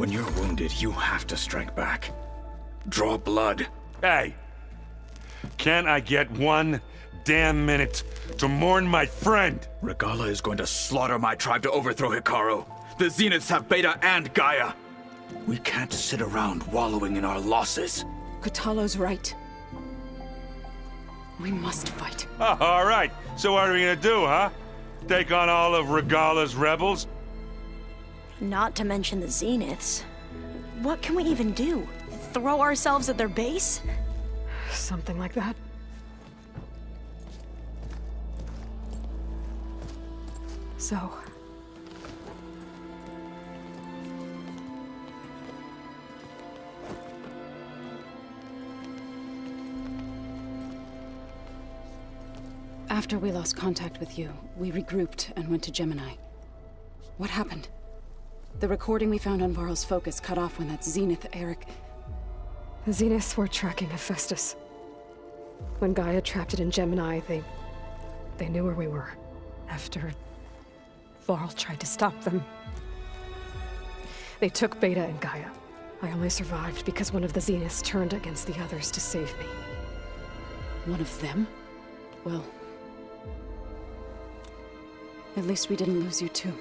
When you're wounded, you have to strike back. Draw blood. Hey! Can't I get 1 damn minute to mourn my friend? Regalla is going to slaughter my tribe to overthrow Hikaru. The Zeniths have Beta and Gaia. We can't sit around wallowing in our losses. Kotallo's right. We must fight. Oh, all right. So what are we gonna do, huh? Take on all of Regalla's rebels? Not to mention the Zeniths. What can we even do? Throw ourselves at their base? Something like that. So... After we lost contact with you, we regrouped and went to Gemini. What happened? The recording we found on Varl's focus cut off when that Zenith Eric... The Zeniths were tracking Hephaestus. When Gaia trapped it in Gemini, they knew where we were. After Varl tried to stop them. They took Beta and Gaia. I only survived because one of the Zeniths turned against the others to save me. One of them? Well... at least we didn't lose you too.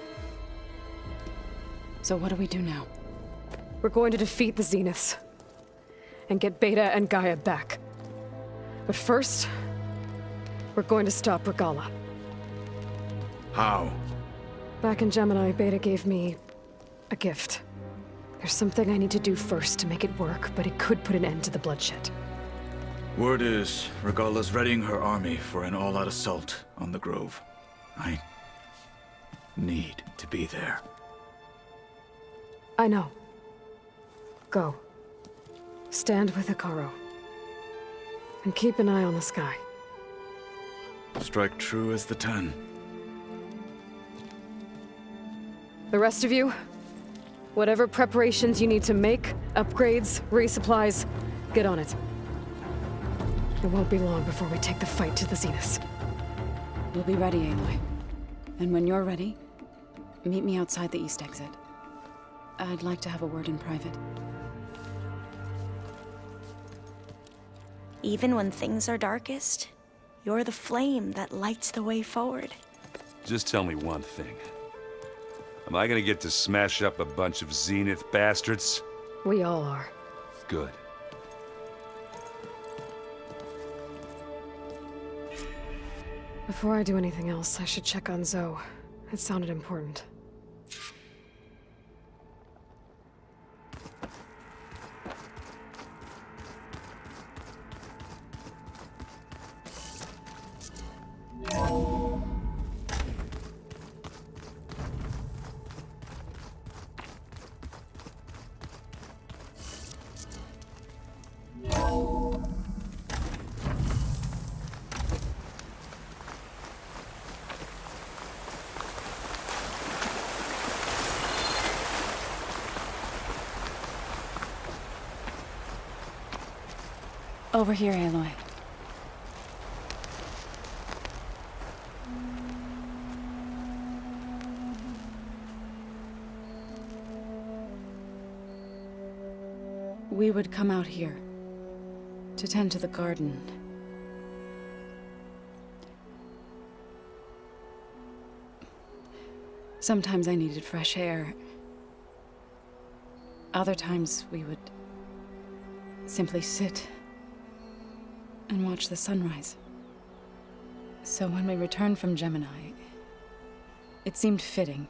So what do we do now? We're going to defeat the Zeniths. And get Beta and Gaia back. But first... we're going to stop Regalla. How? Back in Gemini, Beta gave me... a gift. There's something I need to do first to make it work, but it could put an end to the bloodshed. Word is, Regalla's readying her army for an all-out assault on the Grove. I need to be there. I know. Go. Stand with Hikaru. And keep an eye on the sky. Strike true as the 10. The rest of you, whatever preparations you need to make, upgrades, resupplies, get on it. It won't be long before we take the fight to the Zeniths. We'll be ready, Aloy. And when you're ready, meet me outside the east exit. I'd like to have a word in private. Even when things are darkest, you're the flame that lights the way forward. Just tell me one thing. Am I gonna get to smash up a bunch of Zenith bastards? We all are. Good. Before I do anything else, I should check on Zoe. It sounded important. Over here, Aloy. We would come out here to tend to the garden. Sometimes I needed fresh air. Other times we would simply sit and watch the sunrise. So when we returned from Gemini, it seemed fitting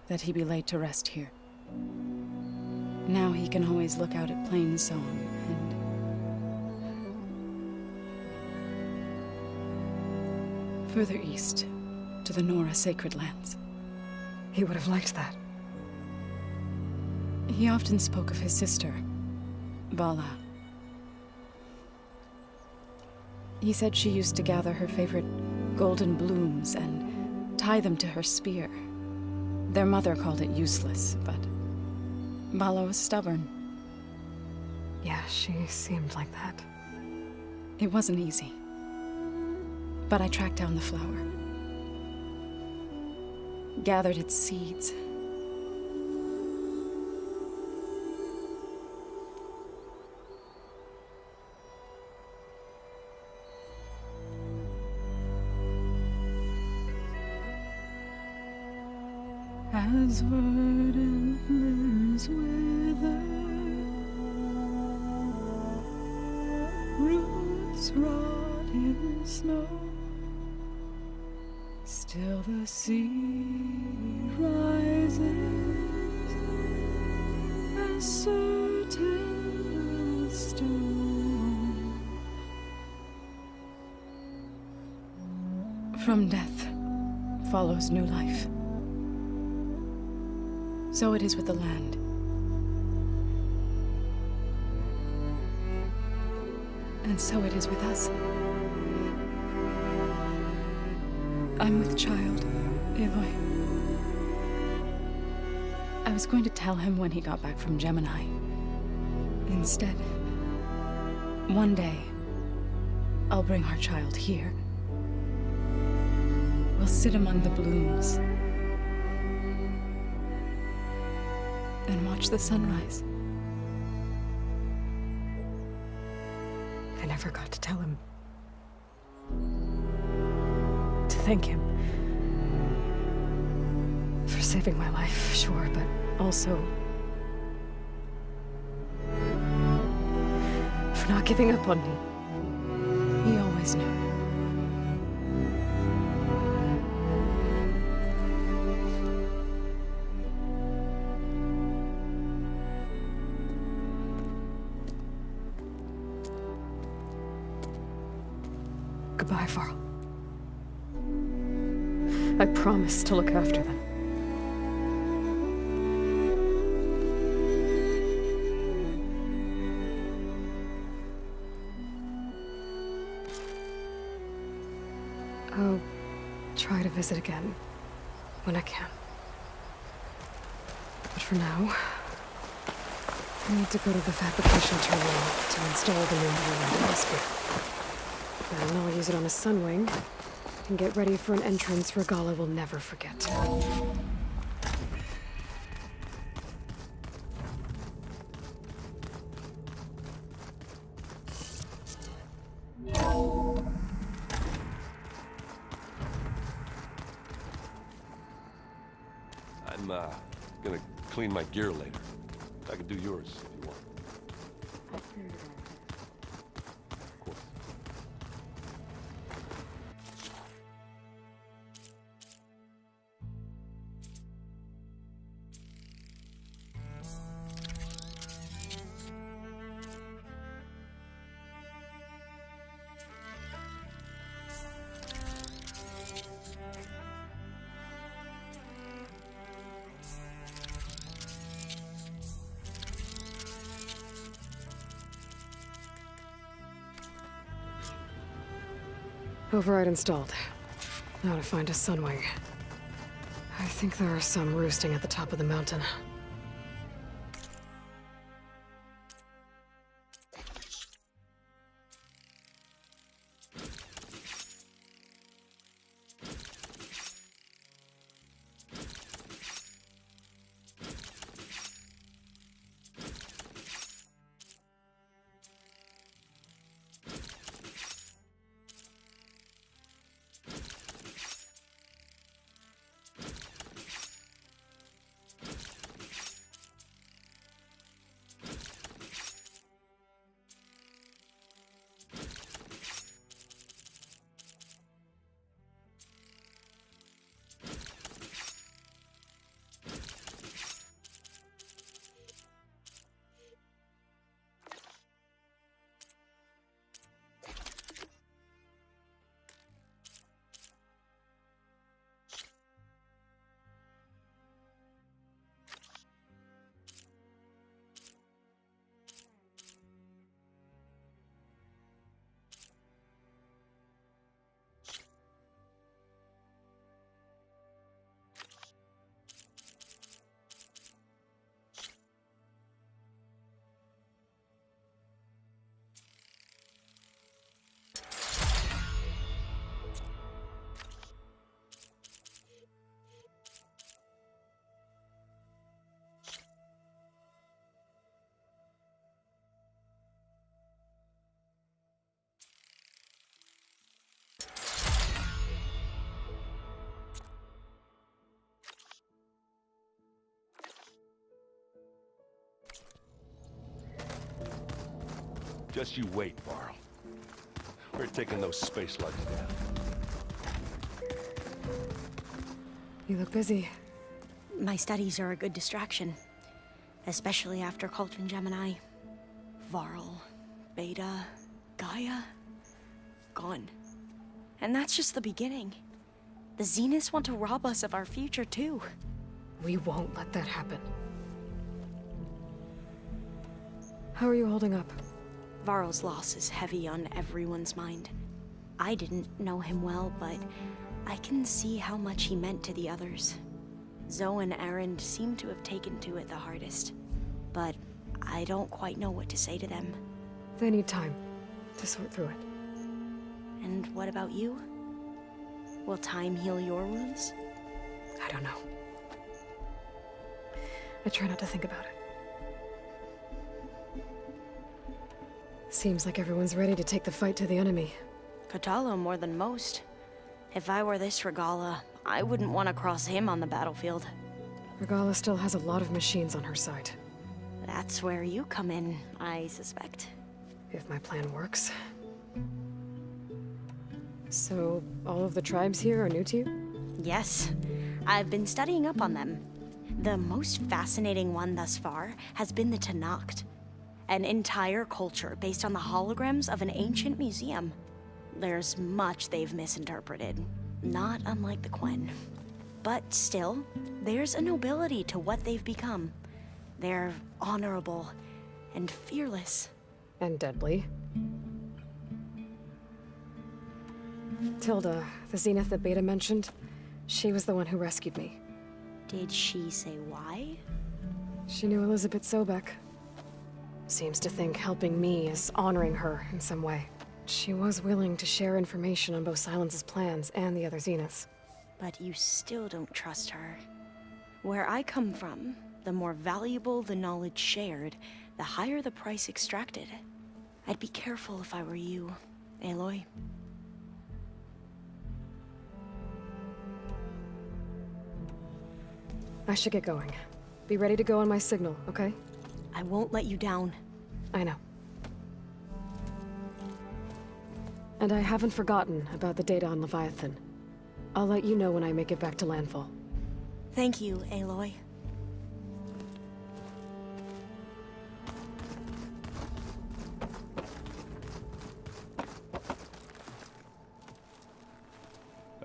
that he be laid to rest here. Now he can always look out at Plainsong and further east to the Nora Sacred Lands. He would have liked that. He often spoke of his sister, Vala. He said she used to gather her favorite golden blooms and tie them to her spear. Their mother called it useless, but Vala was stubborn. Yeah, she seemed like that. It wasn't easy. But I tracked down the flower. Gathered its seeds. As verdant limbs wither, roots rot in snow, still the sea rises, as certain as stone. From death follows new life. So it is with the land. And so it is with us. I'm with child, Aloy. I was going to tell him when he got back from Gemini. Instead, one day, I'll bring our child here. We'll sit among the blooms and watch the sunrise. I never got to tell him. To thank him. For saving my life, sure, but also for not giving up on me. He always knew. Goodbye, Varl. I promise to look after them. I'll try to visit again when I can. But for now, I need to go to the fabrication terminal to install the new animalistic. Then I'll use it on a sunwing and get ready for an entrance Regalla will never forget. I'm gonna clean my gear later. I can do yours if you want. Of course. Override installed. Now to find a sunwing. I think there are some roosting at the top of the mountain. Just you wait, Varl. We're taking those space slugs down. You look busy. My studies are a good distraction. Especially after Cauldron Gemini. Varl, Beta, Gaia, gone. And that's just the beginning. The Zeniths want to rob us of our future, too. We won't let that happen. How are you holding up? Varl's loss is heavy on everyone's mind. I didn't know him well, but I can see how much he meant to the others. Zoe and Erend seem to have taken to it the hardest, but I don't quite know what to say to them. They need time to sort through it. And what about you? Will time heal your wounds? I don't know. I try not to think about it. Seems like everyone's ready to take the fight to the enemy. Kotallo more than most. If I were this Regalla, I wouldn't want to cross him on the battlefield. Regalla still has a lot of machines on her side. That's where you come in, I suspect. If my plan works. So, all of the tribes here are new to you? Yes. I've been studying up on them. The most fascinating one thus far has been the Tenakth. An entire culture based on the holograms of an ancient museum. There's much they've misinterpreted, not unlike the Quen. But still, there's a nobility to what they've become. They're honorable and fearless. And deadly. Tilda, the Zenith that Beta mentioned, she was the one who rescued me. Did she say why? She knew Elizabeth Sobek. Seems to think helping me is honoring her in some way. She was willing to share information on both Silence's plans and the other Zeniths. But you still don't trust her. Where I come from, the more valuable the knowledge shared, the higher the price extracted. I'd be careful if I were you, Aloy. I should get going. Be ready to go on my signal, okay? I won't let you down. I know. And I haven't forgotten about the data on Leviathan. I'll let you know when I make it back to landfall. Thank you, Aloy.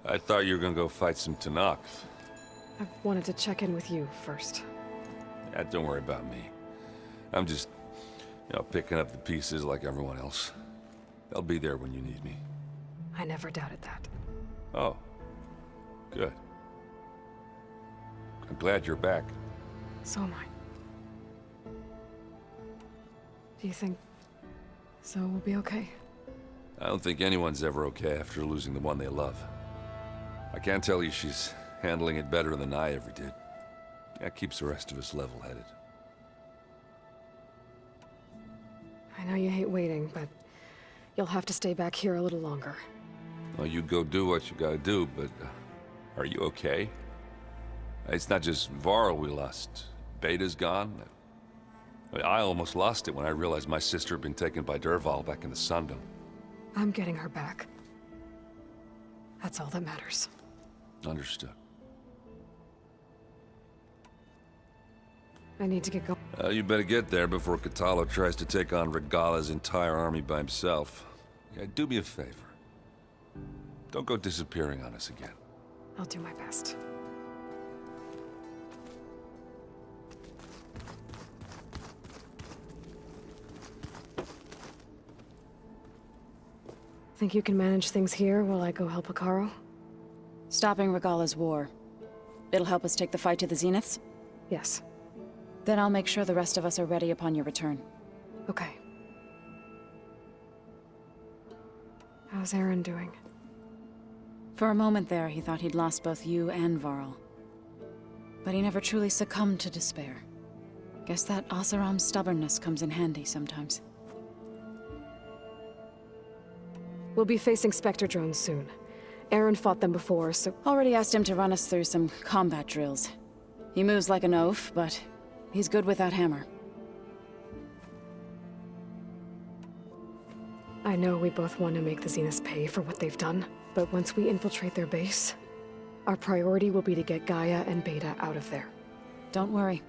I thought you were gonna go fight some Tenakth. I wanted to check in with you first. Yeah, don't worry about me. I'm just, picking up the pieces like everyone else. They'll be there when you need me. I never doubted that. Oh. Good. I'm glad you're back. So am I. Do you think Zoe will be okay? I don't think anyone's ever okay after losing the one they love. I can't tell you she's handling it better than I ever did. That keeps the rest of us level-headed. I know you hate waiting, but you'll have to stay back here a little longer. Well, you go do what you gotta do, but are you okay? It's not just Varl we lost. Beta's gone. I almost lost it when I realized my sister had been taken by Dervahl back in the Sundom. I'm getting her back. That's all that matters. Understood. I need to get going. You better get there before Kotallo tries to take on Regalla's entire army by himself. Yeah, do me a favor. Don't go disappearing on us again. I'll do my best. Think you can manage things here while I go help Hekarro? Stopping Regalla's war. It'll help us take the fight to the Zeniths? Yes. Then I'll make sure the rest of us are ready upon your return. Okay. How's Erend doing? For a moment there, he thought he'd lost both you and Varl. But he never truly succumbed to despair. Guess that Oseram's stubbornness comes in handy sometimes. We'll be facing Spectre drones soon. Erend fought them before, so... Already asked him to run us through some combat drills. He moves like an oaf, but he's good with that hammer. I know we both want to make the Zeniths pay for what they've done, but once we infiltrate their base, our priority will be to get Gaia and Beta out of there. Don't worry.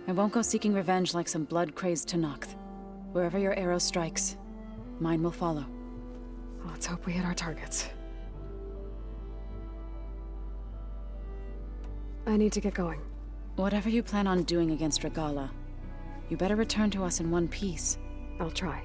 I won't go seeking revenge like some blood-crazed Tenakth. Wherever your arrow strikes, mine will follow. Let's hope we hit our targets. I need to get going. Whatever you plan on doing against Regalla, you better return to us in one piece. I'll try.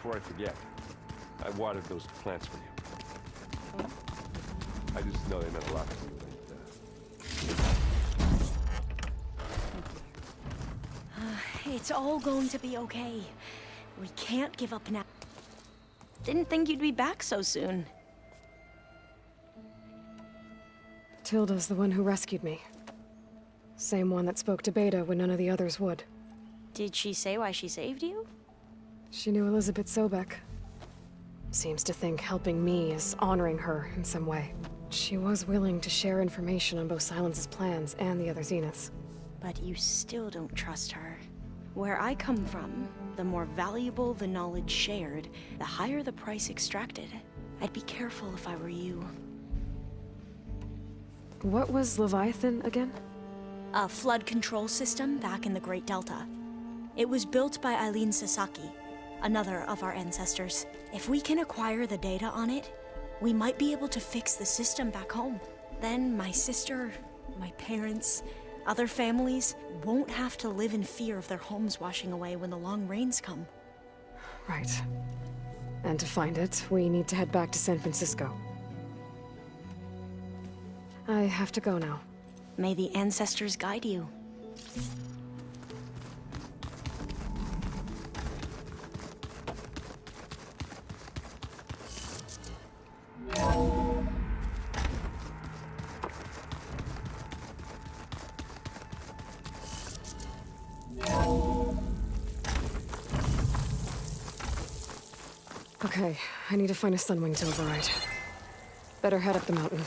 Before I forget, I watered those plants for you. I just know they meant a lot to me, but, It's all going to be okay. We can't give up now. Didn't think you'd be back so soon. Tilda's the one who rescued me. Same one that spoke to Beta when none of the others would. Did she say why she saved you? She knew Elizabeth Sobek. Seems to think helping me is honoring her in some way. She was willing to share information on both Silence's plans and the other Zeniths. But you still don't trust her. Where I come from, the more valuable the knowledge shared, the higher the price extracted. I'd be careful if I were you. What was Leviathan again? A flood control system back in the Great Delta. It was built by Eileen Sasaki, another of our ancestors. If we can acquire the data on it, we might be able to fix the system back home. Then my sister, my parents, other families won't have to live in fear of their homes washing away when the long rains come. Right. And to find it, we need to head back to San Francisco. I have to go now. May the ancestors guide you. Okay, I need to find a Sunwing to override. Better head up the mountain.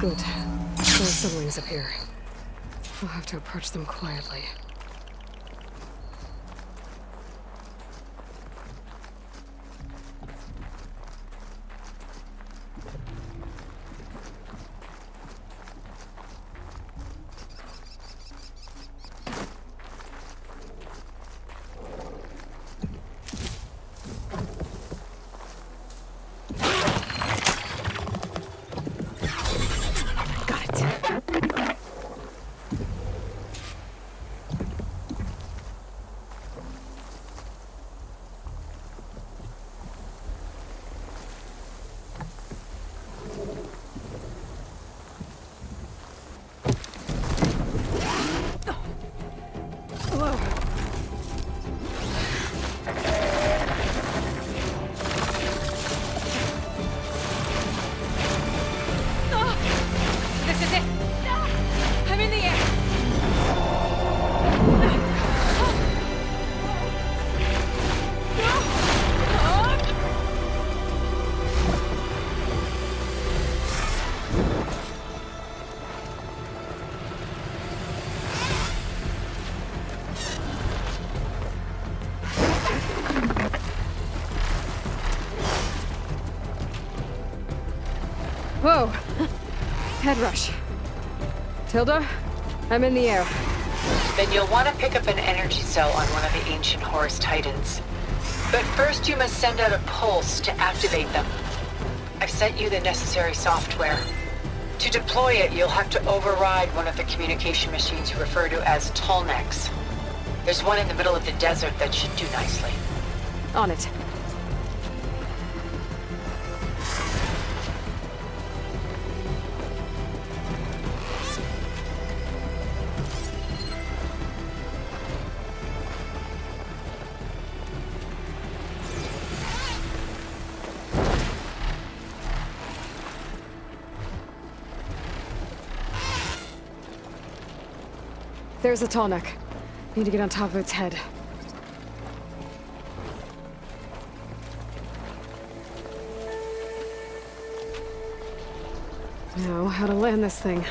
Good. There's Sunwings up here. We'll have to approach them quietly. Whoa! Head rush. Tilda, I'm in the air. Then you'll want to pick up an energy cell on one of the ancient Horus Titans. But first you must send out a pulse to activate them. I've sent you the necessary software. To deploy it, you'll have to override one of the communication machines you refer to as Tallnecks. There's one in the middle of the desert that should do nicely. On it. There's a Tallneck. Need to get on top of its head. Now, how to land this thing.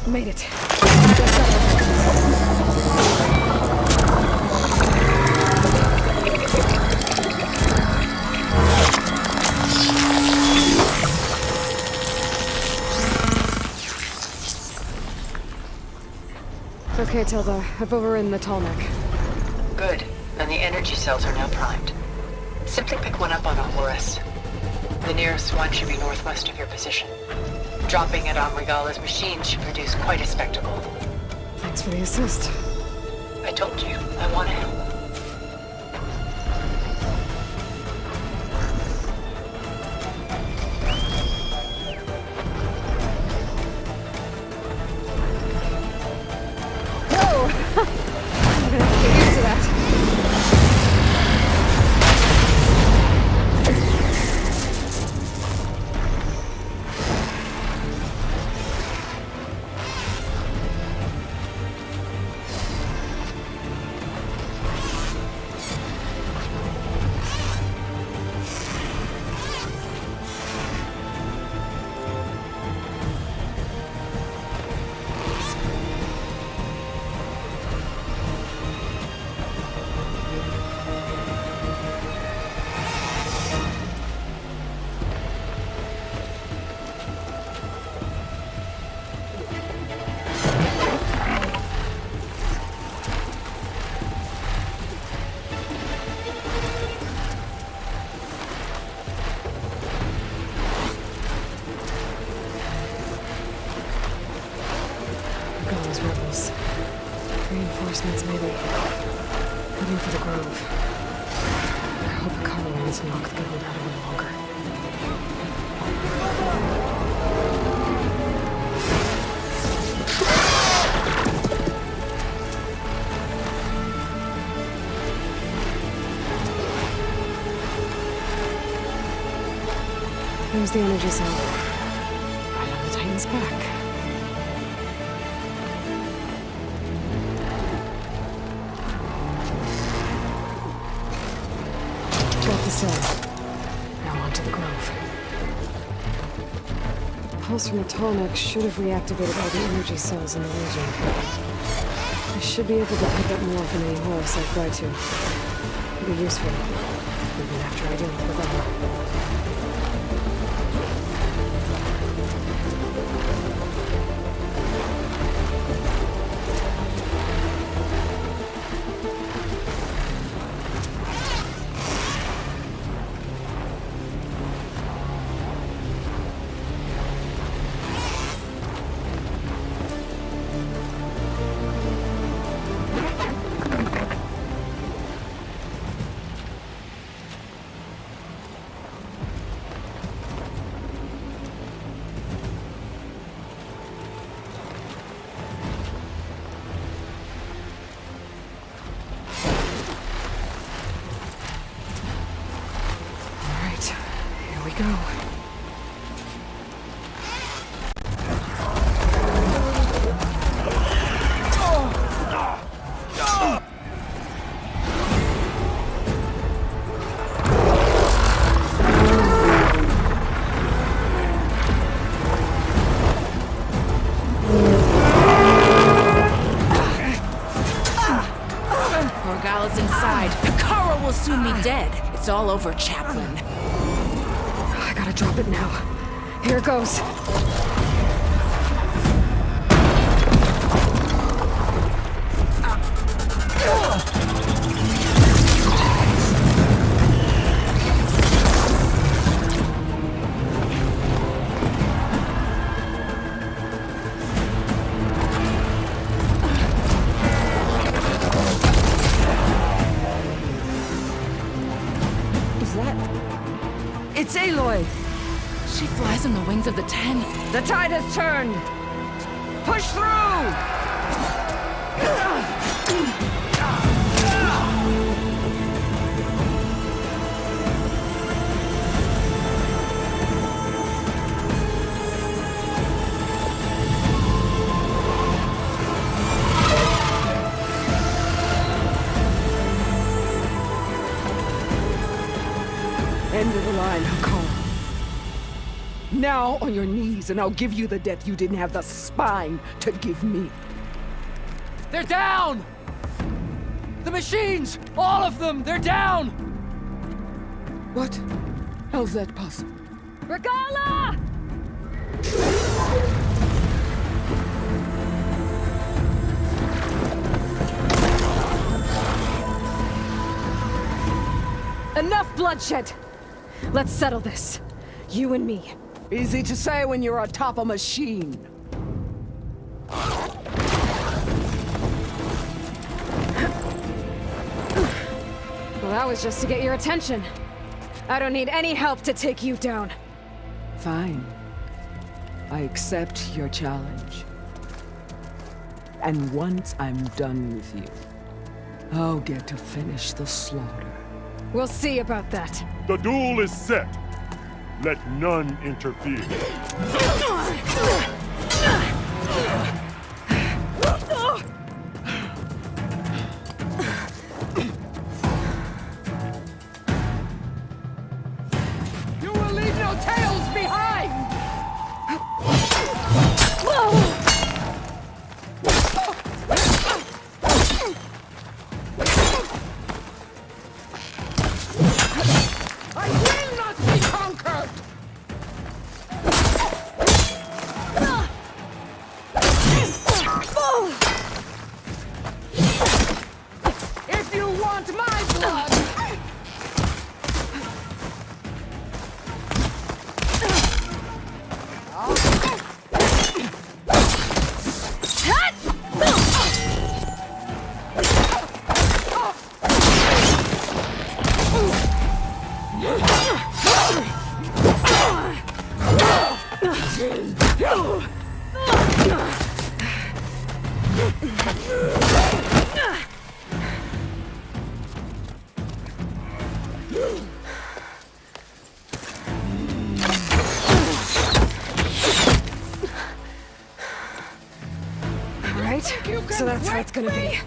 Made it. Okay, Tilda. I've overridden the Tallneck. Good. And the energy cells are now primed. Simply pick one up on a Horus. The nearest one should be northwest of your position. Dropping it on Regalla's machine should produce quite a spectacle. Thanks for the assist. I told you, I want to help. Whoa! I'm gonna have to get used to that. Those rebels. Reinforcements, maybe. Heading for the Grove. I hope the Colorans knock the gold out of them longer. There's the energy cell. Right on the Titan's back. Got the cell. Now onto the Grove. Pulse from a Tallneck should have reactivated all the energy cells in the region. I should be able to pick up more from any Horus I fly to. It'll be useful. Even after I deal with Regalla. dead. It's all over, Chaplain. I gotta drop it now. Here goes. It's Aloy! She flies on the wings of the 10. The tide has turned! Push through! End of the line, Hakon. Now on your knees, and I'll give you the death you didn't have the spine to give me. They're down! The machines! All of them! They're down! What? How's that possible? Regalla! Enough bloodshed! Let's settle this. You and me. Easy to say when you're atop a machine. Well, that was just to get your attention. I don't need any help to take you down. Fine. I accept your challenge. And once I'm done with you, I'll get to finish the slaughter. We'll see about that. The duel is set. Let none interfere. You will leave no tails behind! I will not be conquered! If you want my blood! Alright, so that's how it's gonna be.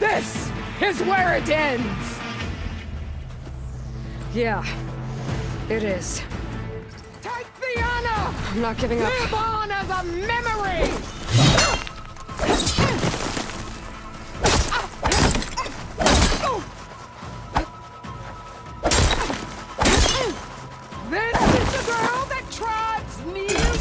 This is where it ends! Yeah, it is. Take the honor! I'm not giving up. Live on as a memory! This is the girl that tribes near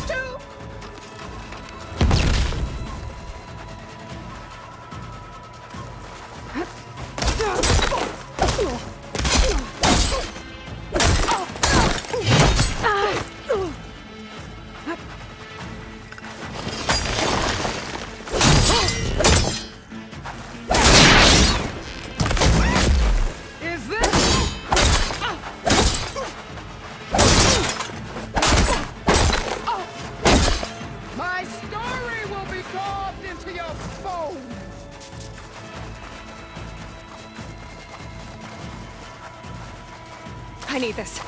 I need this.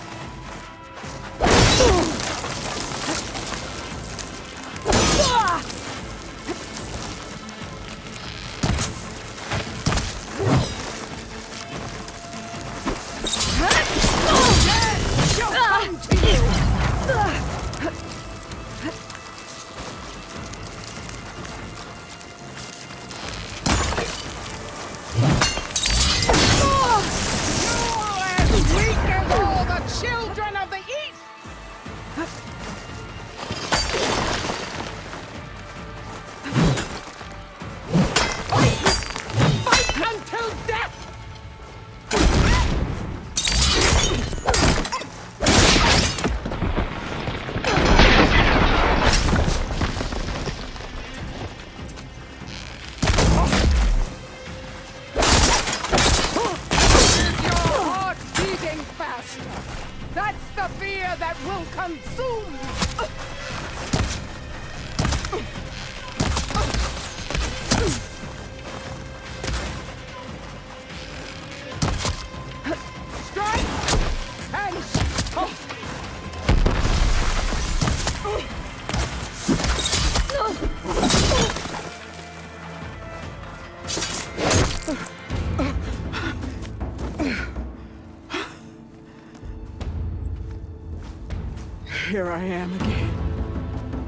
Here I am again,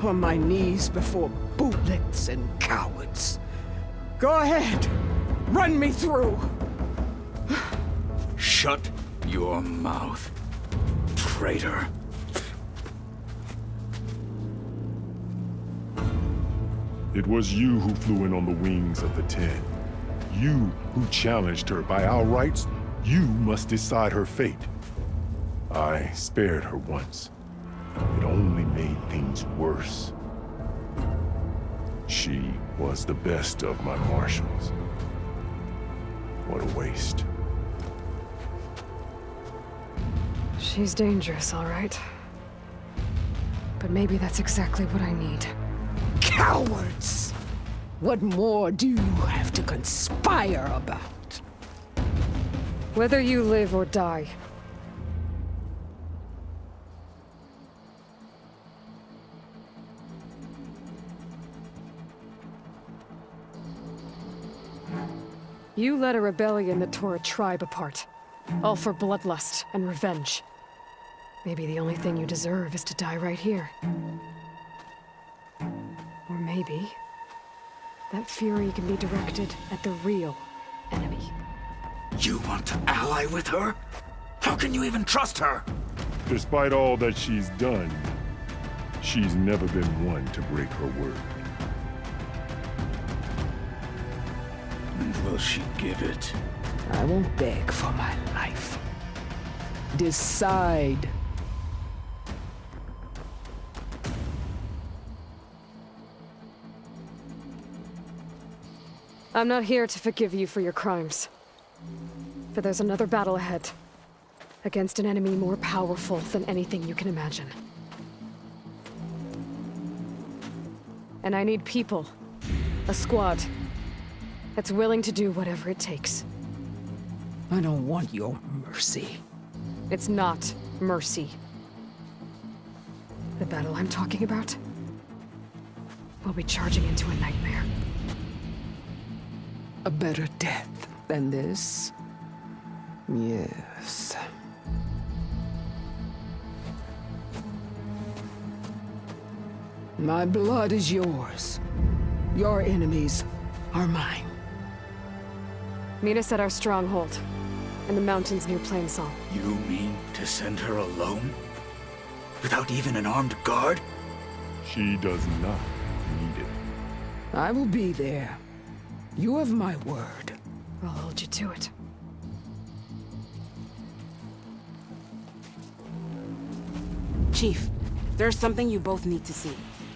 on my knees before bootlets and cowards. Go ahead, run me through. Shut your mouth, traitor. It was you who flew in on the wings of the 10. You who challenged her. By our rights, you must decide her fate. I spared her once. It only made things worse. She was the best of my marshals. What a waste. She's dangerous, all right. But maybe that's exactly what I need. Cowards! What more do you have to conspire about? Whether you live or die. You led a rebellion that tore a tribe apart. All for bloodlust and revenge. Maybe the only thing you deserve is to die right here. Or maybe that fury can be directed at the real enemy. You want to ally with her? How can you even trust her? Despite all that she's done, she's never been one to break her word. And will she give it? I won't beg for my life. Decide. I'm not here to forgive you for your crimes. But there's another battle ahead. Against an enemy more powerful than anything you can imagine. And I need people. A squad. That's willing to do whatever it takes. I don't want your mercy. It's not mercy. The battle I'm talking about will be charging into a nightmare. A better death than this? Yes. My blood is yours. Your enemies are mine. Meet us at our stronghold, in the mountains near Plainsong. You mean to send her alone? Without even an armed guard? She does not need it. I will be there. You have my word. I'll hold you to it. Chief, there's something you both need to see.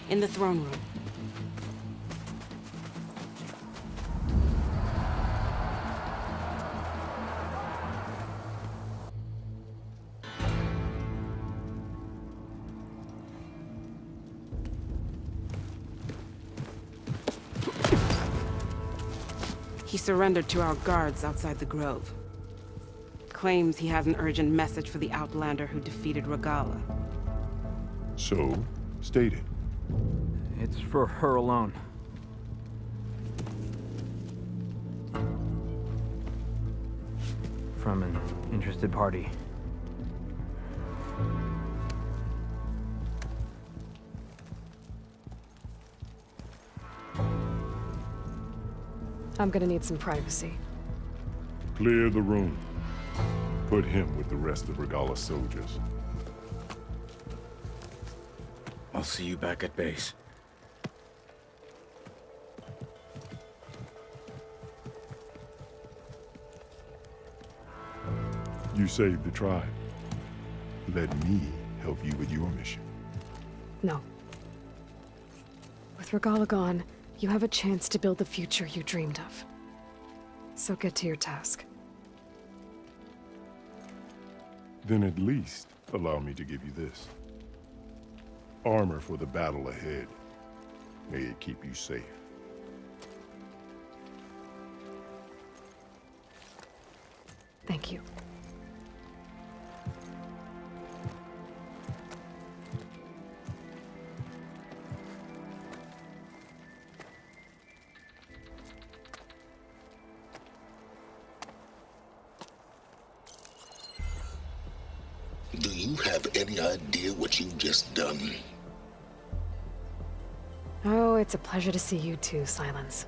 In the throne room. He surrendered to our guards outside the grove. Claims he has an urgent message for the Outlander who defeated Regalla. So, state it. It's for her alone. From an interested party. I'm gonna need some privacy. Clear the room. Put him with the rest of Regalla's soldiers. I'll see you back at base. You saved the tribe. Let me help you with your mission. No. With Regalla gone, you have a chance to build the future you dreamed of. So get to your task. Then at least allow me to give you this. Armor for the battle ahead. May it keep you safe. Thank you. Do you have any idea what you've just done? Oh, it's a pleasure to see you too, Silence.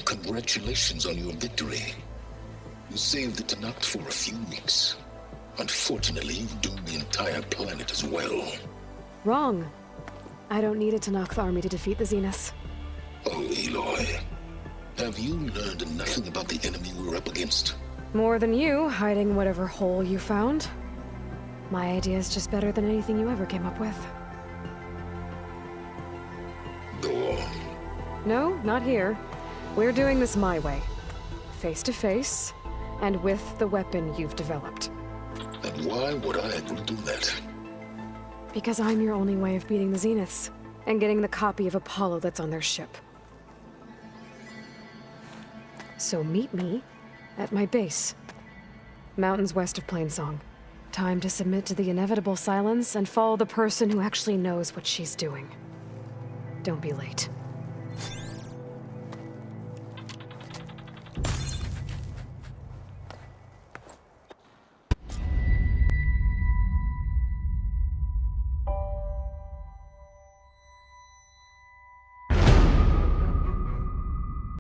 Congratulations on your victory. You saved the Tenakth for a few weeks. Unfortunately, you've doomed the entire planet as well. Wrong. I don't need a Tenakth army to defeat the Zeniths. Oh, Aloy. Have you learned nothing about the enemy we're up against? More than you, hiding whatever hole you found. My idea is just better than anything you ever came up with. Go on. No, not here. We're doing this my way. Face to face, and with the weapon you've developed. And why would I agree to that? Because I'm your only way of beating the Zeniths, and getting the copy of Apollo that's on their ship. So meet me at my base. Mountains west of Plainsong. Time to submit to the inevitable silence and follow the person who actually knows what she's doing. Don't be late.